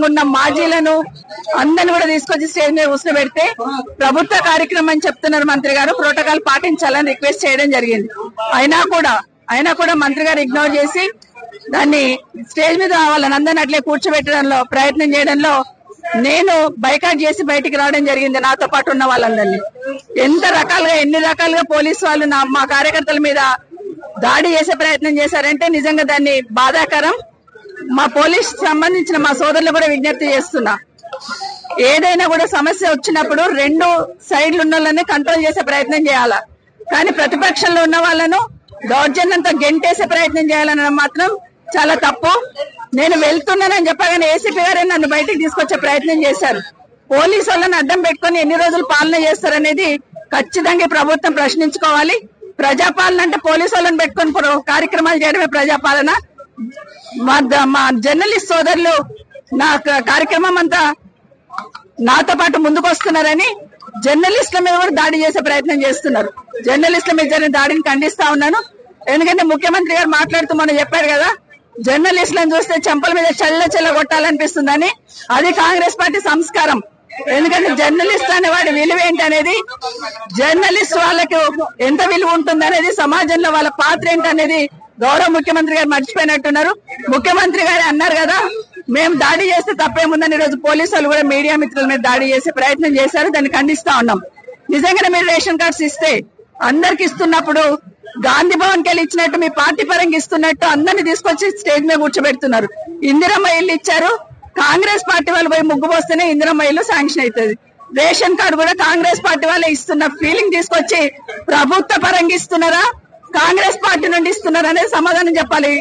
ఉన్న మాజీలను అందరిని కూడా తీసుకొచ్చి స్టేజ్ మీద కూర్చోబెడితే ప్రభుత్వ కార్యక్రమం అని చెప్తున్నారు మంత్రి గారు, ప్రోటోకాల్ పాటించాలని రిక్వెస్ట్ చేయడం జరిగింది. అయినా కూడా మంత్రి గారు ఇగ్నోర్ చేసి దాన్ని స్టేజ్ మీద వాళ్ళని అందరిని అట్లే కూర్చోబెట్టడంలో ప్రయత్నం చేయడంలో నేను బైకాట్ చేసి బయటికి రావడం జరిగింది. నాతో పాటు ఉన్న వాళ్ళందరినీ ఎన్ని రకాలుగా పోలీసు వాళ్ళు మా కార్యకర్తల మీద దాడి చేసే ప్రయత్నం చేశారంటే నిజంగా దాన్ని బాధాకరం. మా పోలీస్ సంబంధించిన మా సోదరులు కూడా విజ్ఞప్తి చేస్తున్నా, ఏదైనా కూడా సమస్య వచ్చినప్పుడు రెండు సైడ్లు ఉన్న వాళ్ళని కంట్రోల్ చేసే ప్రయత్నం చేయాలా, కానీ ప్రతిపక్షంలో ఉన్న వాళ్ళను దౌర్జన్యంతో గెంటేసే ప్రయత్నం చేయాలనడం మాత్రం చాలా తప్పు. నేను వెళ్తున్నానని చెప్పగానే ఏసీపీ గారే నన్ను బయటికి తీసుకొచ్చే ప్రయత్నం చేశారు. పోలీసు వాళ్ళని అడ్డం పెట్టుకుని ఎన్ని రోజులు పాలన చేస్తారనేది ఖచ్చితంగా ప్రభుత్వం ప్రశ్నించుకోవాలి. ప్రజాపాలన అంటే పోలీసు వాళ్ళని పెట్టుకుని కార్యక్రమాలు చేయడమే ప్రజాపాలన. మా జర్నలిస్ట్ సోదరులు నా కార్యక్రమం అంతా నాతో పాటు ముందుకు వస్తున్నారని జర్నలిస్టుల మీద కూడా దాడి చేసే ప్రయత్నం చేస్తున్నారు. జర్నలిస్టుల మీద జరిగిన దాడిని ఖండిస్తా ఉన్నాను. ఎందుకంటే ముఖ్యమంత్రి గారు మాట్లాడుతూ మనం చెప్పారు కదా, జర్నలిస్టులను చూస్తే చెంపల మీద చల్ల కొట్టాలనిపిస్తుందని. అది కాంగ్రెస్ పార్టీ సంస్కారం. ఎందుకంటే జర్నలిస్ట్ అనే వాడి విలువ ఏంటి అనేది, జర్నలిస్ట్ వాళ్ళకి ఎంత విలువ ఉంటుంది అనేది, సమాజంలో వాళ్ళ పాత్ర ఏంటి అనేది గౌరవ ముఖ్యమంత్రి గారు మర్చిపోయినట్టున్నారు. ముఖ్యమంత్రి గారు అన్నారు కదా, మేము దాడి చేస్తే తప్పేముందని ఈ రోజు పోలీసు వాళ్ళు కూడా మీడియా మిత్రుల మీద దాడి చేసే ప్రయత్నం చేశారు. దాన్ని ఖండిస్తా ఉన్నాం. నిజంగానే మీరు రేషన్ కార్డ్స్ ఇస్తే అందరికి ఇస్తున్నప్పుడు గాంధీ భవన్ కి వెళ్ళి ఇచ్చినట్టు మీ పార్టీ పరంగా ఇస్తున్నట్టు అందరినీ తీసుకొచ్చి స్టేజ్ మీద కూర్చోబెడుతున్నారు. ఇందిరమ్మ ఇల్లు ఇచ్చారు, కాంగ్రెస్ పార్టీ వాళ్ళు పోయి ముగ్గు పోస్తేనే ఇందిరమ్మ ఇల్లు శాంక్షన్ అవుతుంది. రేషన్ కార్డు కూడా కాంగ్రెస్ పార్టీ వాళ్ళే ఇస్తున్న ఫీలింగ్ తీసుకొచ్చి ప్రభుత్వ పరంగా ఇస్తున్నారా, కాంగ్రెస్ పార్టీ నుండి ఇస్తున్నారా అనేది సమాధానం చెప్పాలి.